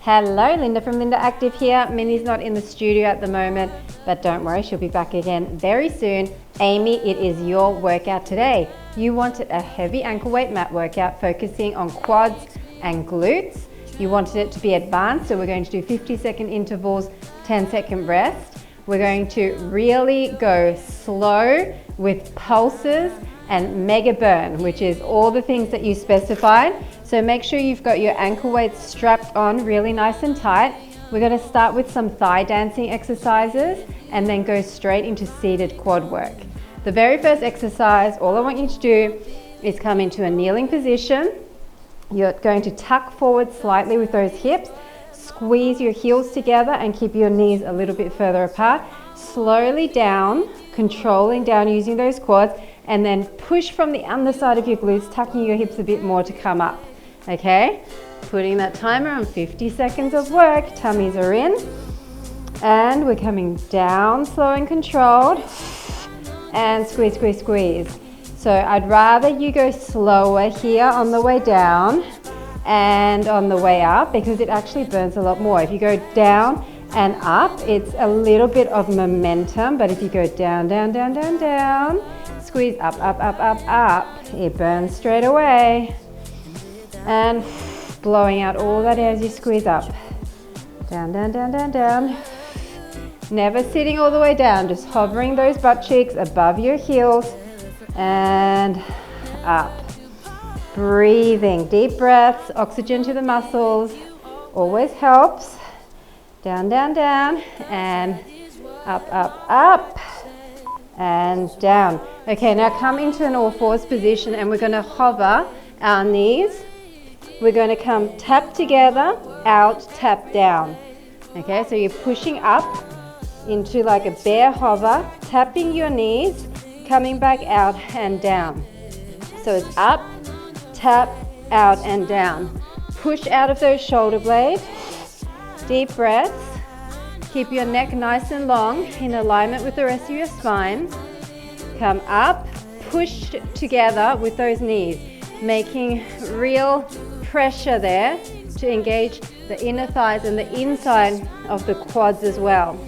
Hello, Linda from Linda Active here. Minnie's not in the studio at the moment, but don't worry, she'll be back again very soon. Amy, it is your workout today. You wanted a heavy ankle weight mat workout focusing on quads and glutes. You wanted it to be advanced, so we're going to do 50-second intervals, 10-second rest. We're going to really go slow with pulses and mega burn, which is all the things that you specified. So make sure you've got your ankle weights strapped on really nice and tight. We're going to start with some thigh dancing exercises and then go straight into seated quad work. The very first exercise, all I want you to do is come into a kneeling position. You're going to tuck forward slightly with those hips, squeeze your heels together and keep your knees a little bit further apart. Slowly down, controlling down using those quads, and then push from the underside of your glutes, tucking your hips a bit more to come up. Okay, putting that timer on 50 seconds of work, tummies are in, and we're coming down slow and controlled, and squeeze, squeeze, squeeze. So I'd rather you go slower here on the way down and on the way up, because it actually burns a lot more. If you go down and up, it's a little bit of momentum, but if you go down, down, down, down, down, squeeze up, up, up, up, up, it burns straight away. And blowing out all that air as you squeeze up. Down, down, down, down, down. Never sitting all the way down, just hovering those butt cheeks above your heels and up. Breathing, deep breaths, oxygen to the muscles, always helps. Down, down, down, and up, up, up, and down. Okay, now come into an all fours position and we're going to hover our knees. We're going to come tap together, out, tap down. Okay, so you're pushing up into like a bear hover, tapping your knees, coming back out and down. So it's up, tap, out and down. Push out of those shoulder blades. Deep breaths. Keep your neck nice and long in alignment with the rest of your spine. Come up, push together with those knees, making real pressure there to engage the inner thighs and the inside of the quads as well.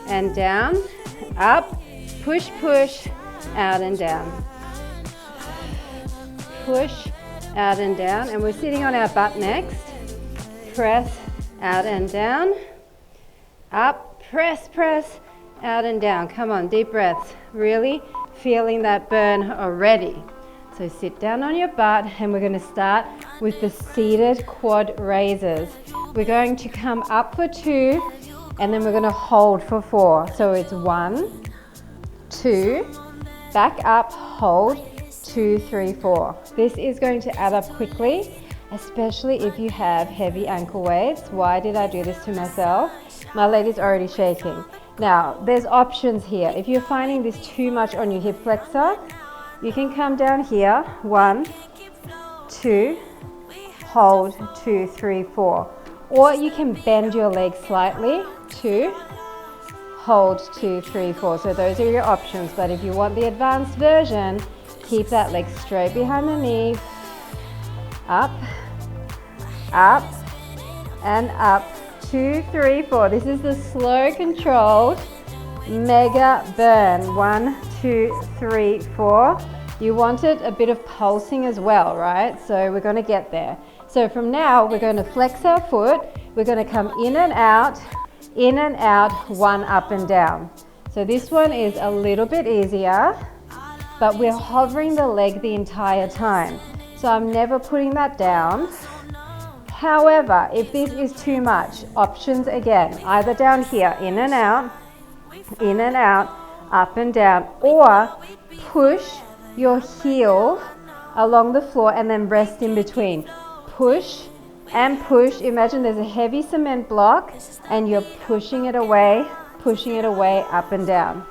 And down, up, push, push, out and down. Push, out and down. And we're sitting on our butt next. Press, out and down. Up, press, press, out and down. Come on, deep breaths. Really feeling that burn already. So sit down on your butt and we're going to start with the seated quad raises. We're going to come up for 2 and then we're going to hold for 4. So it's 1, 2, back up, hold, 2, 3, 4. This is going to add up quickly, especially if you have heavy ankle weights. Why did I do this to myself? My leg is already shaking. Now, there's options here. If you're finding this too much on your hip flexor, you can come down here, 1, 2, hold, 2, 3, 4. Or you can bend your leg slightly, 2, hold, 2, 3, 4. So those are your options, but if you want the advanced version, keep that leg straight behind the knee, up, up, and up, 2, 3, 4. This is the slow, controlled mega burn. 1, 2, 3, 4. You wanted a bit of pulsing as well, right? So we're going to get there. So from now, we're going to flex our foot. We're going to come in and out, 1 up and down. So this one is a little bit easier, but we're hovering the leg the entire time. So I'm never putting that down. However, if this is too much, options again, either down here, in and out, up and down, or push your heel along the floor and then rest in between. Push and push. Imagine there's a heavy cement block and you're pushing it away, up and down.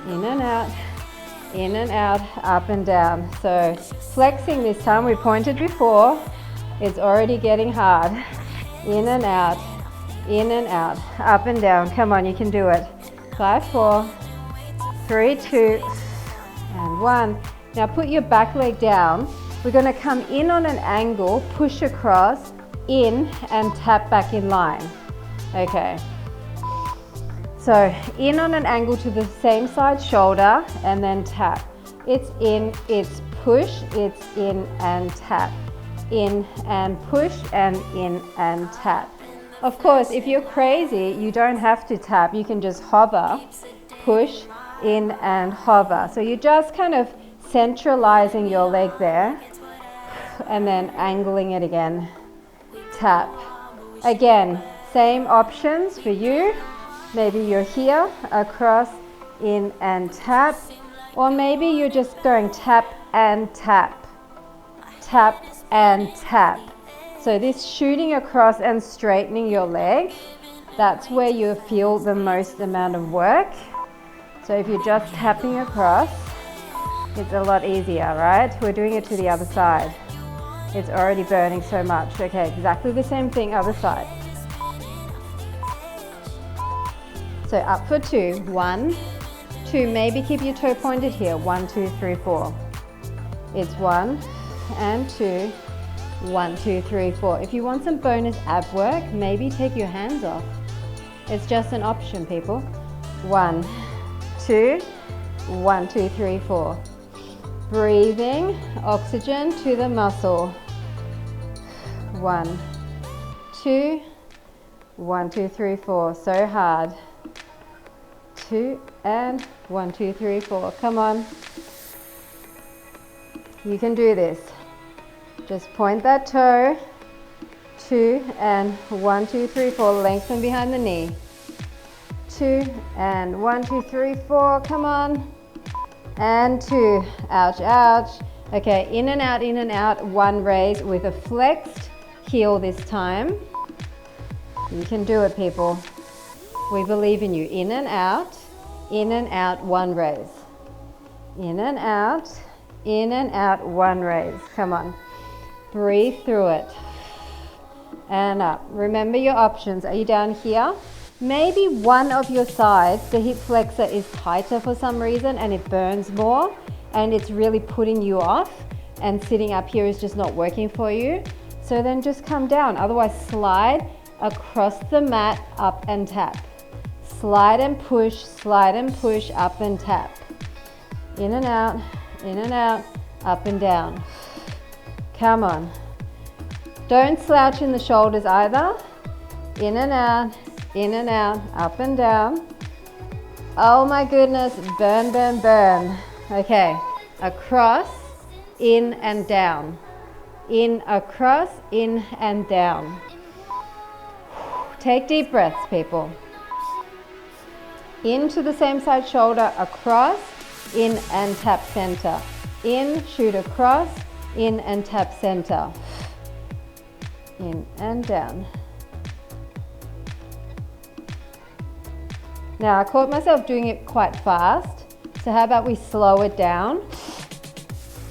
In and out, up and down. So flexing this time, we pointed before, it's already getting hard. In and out, up and down. Come on, you can do it. 5, 4, 3, 2, and 1. Now put your back leg down. We're going to come in on an angle, push across, in and tap back in line. Okay. So in on an angle to the same side shoulder and then tap. It's in, it's push, it's in and tap. In and push and in and tap. Of course, if you're crazy, you don't have to tap. You can just hover, push, in and hover. So you're just kind of centralizing your leg there and then angling it again. Tap. Again, same options for you. Maybe you're here, across, in and tap. Or maybe you're just going tap and tap. Tap and tap. So this shooting across and straightening your leg, that's where you feel the most amount of work. So if you're just tapping across, it's a lot easier, right? We're doing it to the other side. It's already burning so much. Okay, exactly the same thing, other side. So up for 2, 1, 2, maybe keep your toe pointed here, 1, 2, 3, 4. It's 1 and 2, 1, 2, 3, 4. If you want some bonus ab work, maybe take your hands off. It's just an option, people. 1, 2, 1, 2, 3, 4. Breathing, oxygen to the muscle. 1, 2, 1, 2, 3, 4. So hard. 2 and 1, 2, 3, 4. Come on. You can do this. Just point that toe. 2 and 1, 2, 3, 4. Lengthen behind the knee. 2 and 1, 2, 3, 4. Come on. And 2. Ouch, ouch. Okay, in and out, 1 raise with a flexed heel this time. You can do it, people. We believe in you. In and out, 1 raise. In and out, 1 raise. Come on. Breathe through it. And up. Remember your options. Are you down here? Maybe one of your sides, the hip flexor is tighter for some reason and it burns more and it's really putting you off, and sitting up here is just not working for you. So then just come down. Otherwise, slide across the mat, up and tap. Slide and push, up and tap. In and out, up and down. Come on. Don't slouch in the shoulders either. In and out, up and down. Oh my goodness, burn, burn, burn. Okay, across, in and down. In, across, in and down. Take deep breaths, people. Into the same side shoulder, across, in and tap center. In, shoot across, in and tap center. In and down. Now I caught myself doing it quite fast, so how about we slow it down,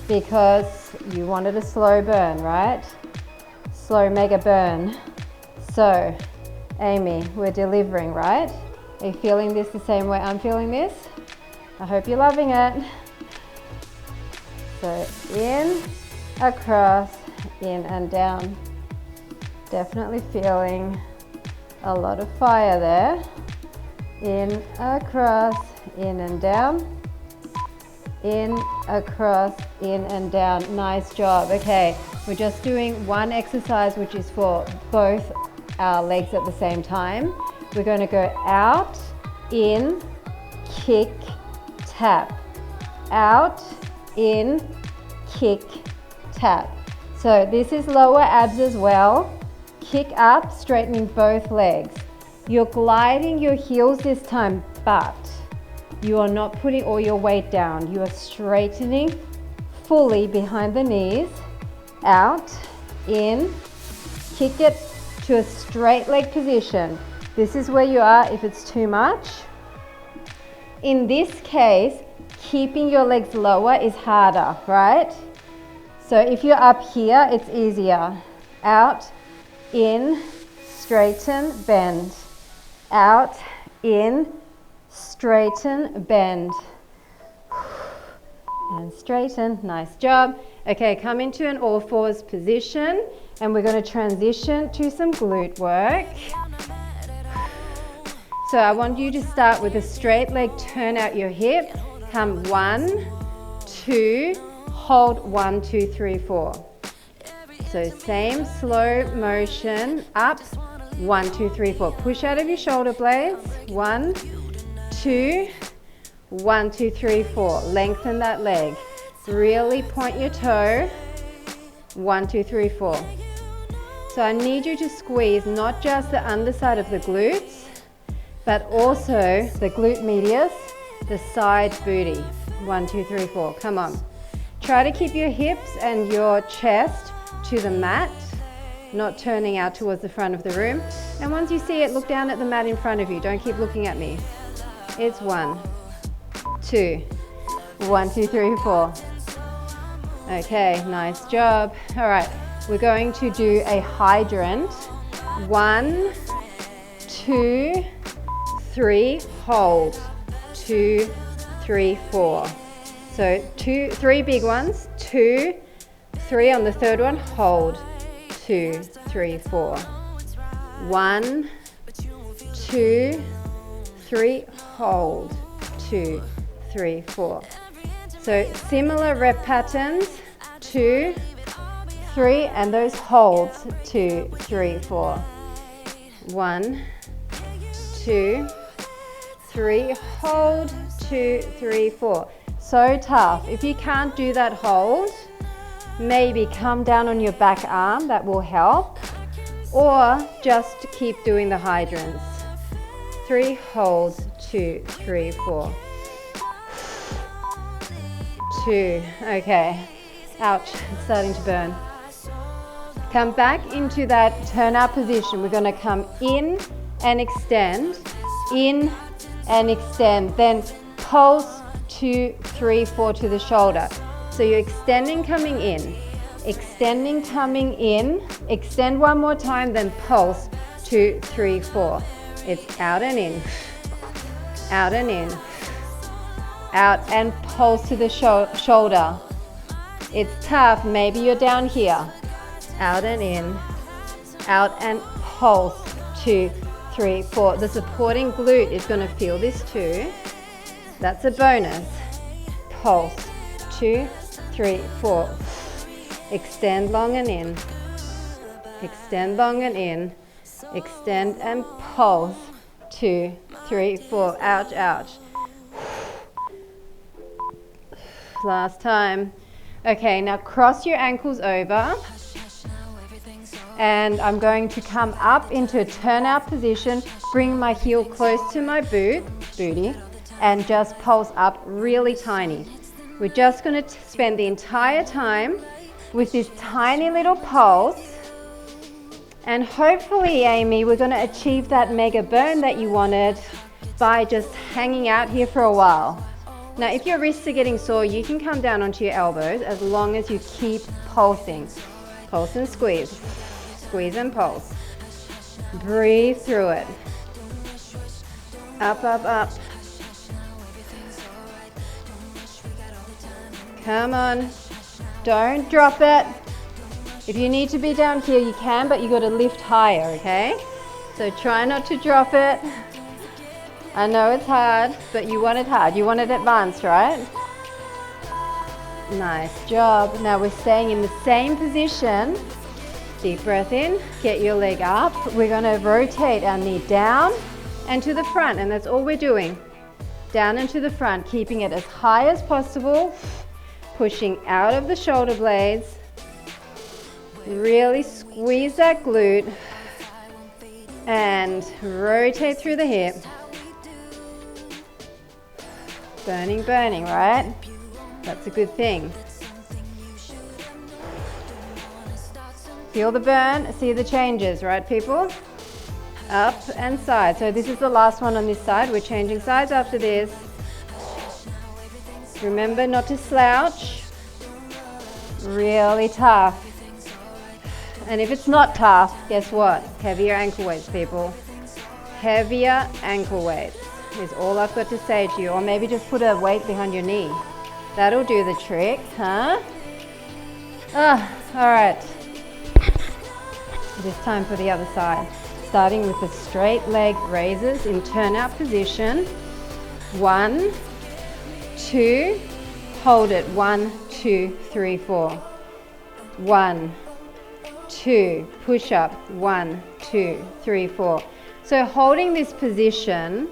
because you wanted a slow burn, right? Slow mega burn. So Amy, we're delivering, right? Are you feeling this the same way I'm feeling this? I hope you're loving it. So in, across, in and down. Definitely feeling a lot of fire there. In, across, in and down. In, across, in and down. Nice job. Okay, we're just doing one exercise which is for both our legs at the same time. We're going to go out, in, kick, tap. Out, in, kick, tap. So this is lower abs as well. Kick up, straightening both legs. You're gliding your heels this time, but you are not putting all your weight down. You are straightening fully behind the knees. Out, in, kick it to a straight leg position. This is where you are if it's too much. In this case, keeping your legs lower is harder, right? So if you're up here, it's easier. Out, in, straighten, bend. Out, in, straighten, bend. And straighten, nice job. Okay, come into an all fours position and we're going to transition to some glute work. So I want you to start with a straight leg, turn out your hip, come 1, 2, hold 1, 2, 3, 4. So same slow motion, up, 1, 2, 3, 4. Push out of your shoulder blades, 1, 2, 1, 2, 3, 4. Lengthen that leg. Really point your toe, 1, 2, 3, 4. So I need you to squeeze not just the underside of the glutes, but also the glute medius, the side booty. 1, 2, 3, 4. Come on. Try to keep your hips and your chest to the mat, not turning out towards the front of the room. And once you see it, look down at the mat in front of you. Don't keep looking at me. It's 1, 2, 1, 2, 3, 4. Okay, nice job. All right, we're going to do a hydrant. 1, 2, 3, hold. 2, 3, 4. So 2, 3 big ones. 2, 3 on the third one. Hold. 2, 3, 4. 1, 2, 3. Hold. 2, 3, 4. So similar rep patterns. 2, 3, and those holds. 2, 3, 4. 1, 2, 3, hold, 2, 3, 4. So tough. If you can't do that hold, maybe come down on your back arm, that will help. Or just keep doing the hydrants. 3 holds, 2, 3, 4. 2, okay. Ouch, it's starting to burn. Come back into that turnout position. We're gonna come in and extend, in and extend, then pulse 2, 3, 4 to the shoulder. So you're extending, coming in, extending, coming in, extend one more time, then pulse 2, 3, 4. It's out and in, out and in, out and pulse to the shoulder. It's tough, maybe you're down here. Out and in, out and pulse 2, 3, 4. The supporting glute is going to feel this too. That's a bonus. Pulse 2, 3, 4. Extend long and in. Extend long and in. Extend and pulse 2, 3, 4. Ouch, ouch. Last time. Okay, now cross your ankles over. And I'm going to come up into a turnout position, bring my heel close to my booty, and just pulse up really tiny. We're just going to spend the entire time with this tiny little pulse. And hopefully, Amy, we're going to achieve that mega burn that you wanted by just hanging out here for a while. Now, if your wrists are getting sore, you can come down onto your elbows as long as you keep pulsing. Pulse and squeeze. Squeeze and pulse. Breathe through it. Up, up, up. Come on. Don't drop it. If you need to be down here, you can, but you got to lift higher, okay? So try not to drop it. I know it's hard, but you want it hard. You want it advanced, right? Nice job. Now we're staying in the same position. Deep breath in, get your leg up. We're going to rotate our knee down and to the front, and that's all we're doing. Down and to the front, keeping it as high as possible, pushing out of the shoulder blades. Really squeeze that glute and rotate through the hip. Burning, burning, right? That's a good thing. Feel the burn, see the changes, right people? Up and side. So this is the last one on this side. We're changing sides after this. Remember not to slouch. Really tough. And if it's not tough, guess what? Heavier ankle weights, people. Heavier ankle weights is all I've got to say to you. Or maybe just put a weight behind your knee. That'll do the trick, huh? All right. It is time for the other side. Starting with the straight leg raises in turnout position. 1, 2, hold it. 1, 2, 3, 4. 1, 2, push up. 1, 2, 3, 4. So holding this position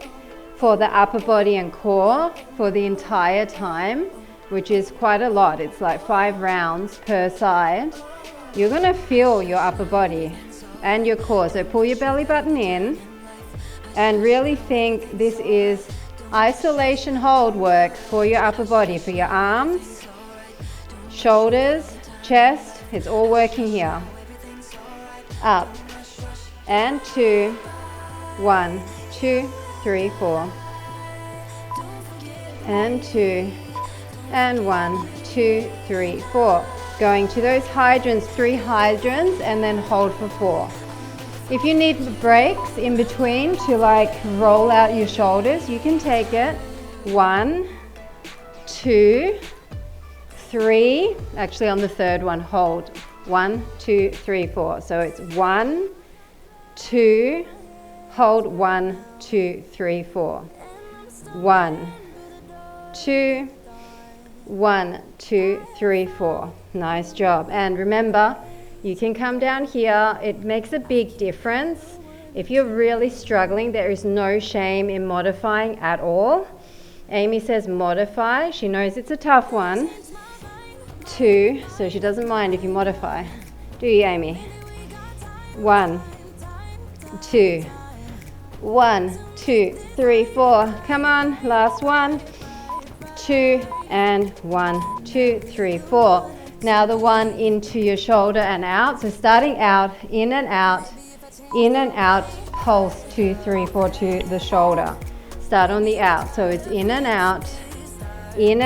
for the upper body and core for the entire time, which is quite a lot. It's like 5 rounds per side. You're gonna feel your upper body and your core. So pull your belly button in and really think this is isolation hold work for your upper body, for your arms, shoulders, chest. It's all working here. Up and 2, 1, 2, 3, 4, and 2, and 1, 2, 3, 4. Going to those hydrants, 3 hydrants, and then hold for 4. If you need breaks in between to like roll out your shoulders, you can take it. 1, 2, 3. Actually, on the third one, hold. 1, 2, 3, 4. So it's 1, 2, hold 1, 2, 3, 4. 1, 2, 1, 2, 3, 4. Nice job. And remember, you can come down here. It makes a big difference. If you're really struggling, there is no shame in modifying at all. Amy says modify. She knows it's a tough one. 2, so she doesn't mind if you modify. Do you, Amy? 1, 2, 1, 2, 3, 4. Come on, last one. 2 and 1, 2, 3, 4. Now the one into your shoulder and out. So starting out, in and out, pulse 2, 3, 4 to the shoulder. Start on the out. So it's in and out, in,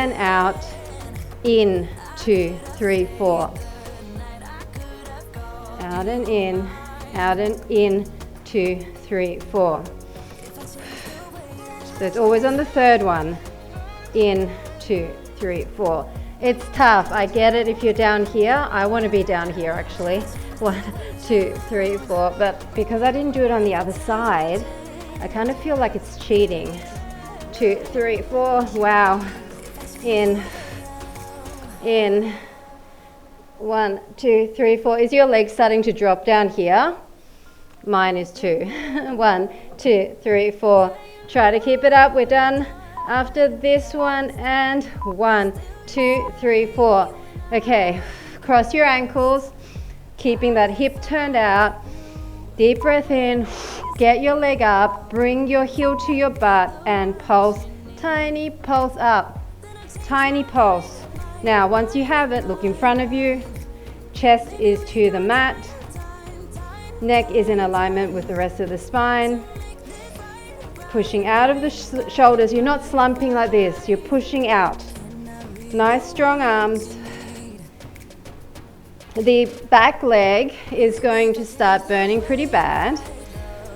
2, 3, 4. Out and in, 2, 3, 4. So it's always on the third one. In, 2, 3, 4. It's tough. I get it if you're down here. I want to be down here actually. 1, 2, 3, 4. But because I didn't do it on the other side, I kind of feel like it's cheating. 2, 3, 4. Wow. In. 1, 2, 3, 4. Is your leg starting to drop down here? Mine is 2. 1, 2, 3, 4. Try to keep it up. We're done after this one. And 1, 2, 3, 4. Okay, cross your ankles, keeping that hip turned out. Deep breath in. Get your leg up. Bring your heel to your butt and pulse. Tiny pulse up. Tiny pulse. Now, once you have it, look in front of you. Chest is to the mat. Neck is in alignment with the rest of the spine. Pushing out of the shoulders. You're not slumping like this. You're pushing out. Nice strong arms. The back leg is going to start burning pretty bad.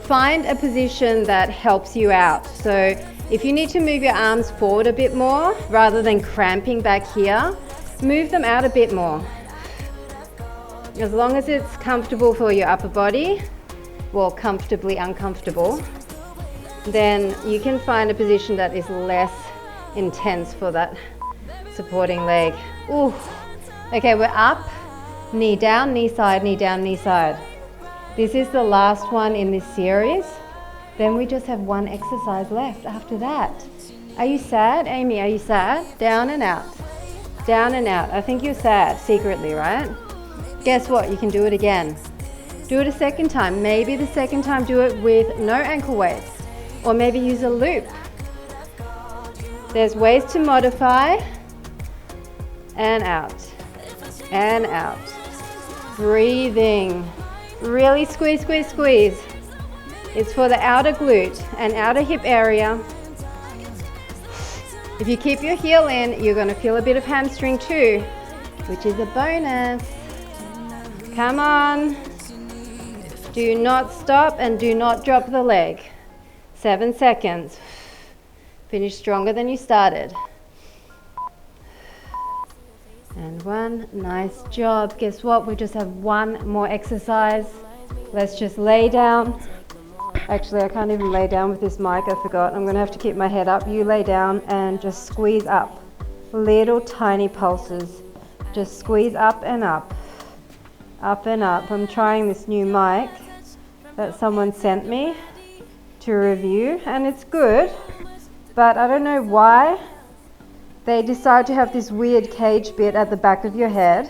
Find a position that helps you out. So if you need to move your arms forward a bit more, rather than cramping back here, move them out a bit more. As long as it's comfortable for your upper body, well, comfortably uncomfortable, then you can find a position that is less intense for that supporting leg. Ooh. Okay, we're up, knee down, knee side, knee down, knee side. This is the last one in this series. Then we just have one exercise left after that. Are you sad, Amy? Are you sad? Down and out. Down and out. I think you're sad secretly, right? Guess what? You can do it again. Do it a second time. Maybe the second time do it with no ankle weights, or maybe use a loop. There's ways to modify. And out. And out. Breathing. Really squeeze, squeeze, squeeze. It's for the outer glute and outer hip area. If you keep your heel in, you're going to feel a bit of hamstring too, which is a bonus. Come on. Do not stop and do not drop the leg. 7 seconds. Finish stronger than you started. And one. Nice job. Guess what? We just have one more exercise. Let's just lay down. Actually, I can't even lay down with this mic. I forgot. I'm going to have to keep my head up. You lay down and just squeeze up. Little tiny pulses. Just squeeze up and up. Up and up. I'm trying this new mic that someone sent me to review, and it's good, but I don't know why they decide to have this weird cage bit at the back of your head.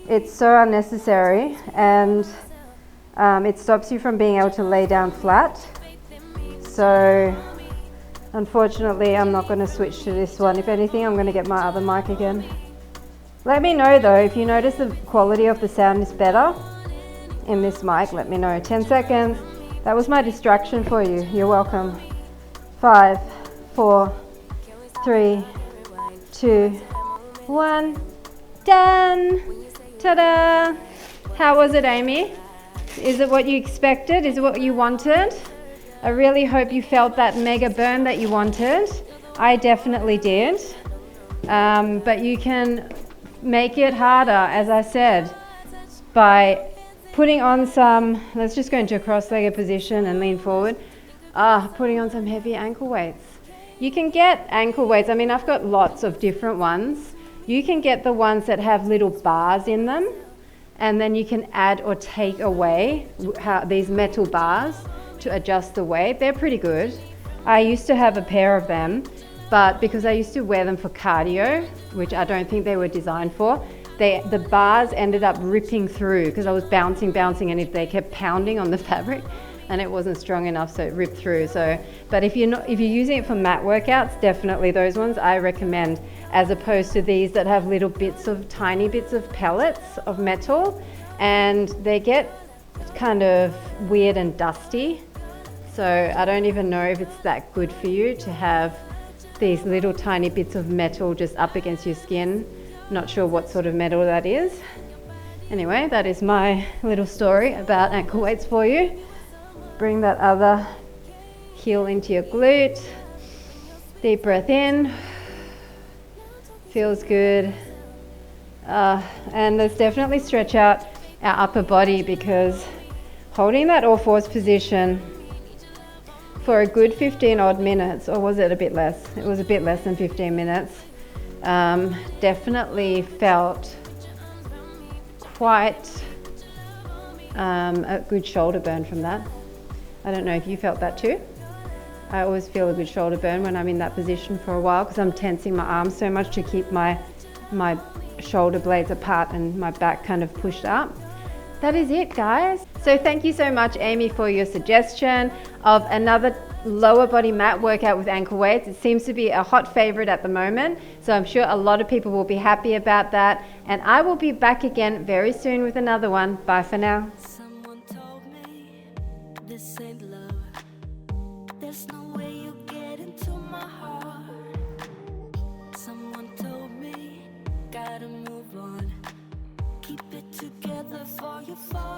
It's so unnecessary, and it stops you from being able to lay down flat. So unfortunately, I'm not going to switch to this one. If anything, I'm going to get my other mic again. Let me know though, if you notice the quality of the sound is better in this mic, let me know. 10 seconds. That was my distraction for you. You're welcome. 5, 4, 3, 2, 1. Done. Ta-da. How was it, Amy? Is it what you expected? Is it what you wanted? I really hope you felt that mega burn that you wanted. I definitely did. But you can make it harder, as I said, by putting on some, let's just go into a cross-legged position and lean forward. Putting on some heavy ankle weights. You can get ankle weights. I mean, I've got lots of different ones. You can get the ones that have little bars in them, and then you can add or take away these metal bars to adjust the weight. They're pretty good. I used to have a pair of them, but because I used to wear them for cardio, which I don't think they were designed for, the bars ended up ripping through because I was bouncing, and if they kept pounding on the fabric, and it wasn't strong enough, so it ripped through. But if you're using it for mat workouts, definitely those ones I recommend, as opposed to these that have little tiny bits of pellets of metal, and they get kind of weird and dusty. So I don't even know if it's that good for you to have these little tiny bits of metal just up against your skin. Not sure what sort of metal that is. Anyway, that is my little story about ankle weights for you. Bring that other heel into your glute. Deep breath in. Feels good. And let's definitely stretch out our upper body, because holding that all fours position for a good 15 odd minutes, or was it a bit less? It was a bit less than 15 minutes. Definitely felt quite a good shoulder burn from that. I don't know if you felt that too. I always feel a good shoulder burn when I'm in that position for a while, because I'm tensing my arms so much to keep my shoulder blades apart and my back kind of pushed up. That is it, guys. So thank you so much, Amy, for your suggestion of another lower body mat workout with ankle weights. It seems to be a hot favorite at the moment, so I'm sure a lot of people will be happy about that. And I will be back again very soon with another one. Bye for now. Someone told me this ain't love. There's no way you get into my heart. Someone told me gotta move on. Keep it together for you fall.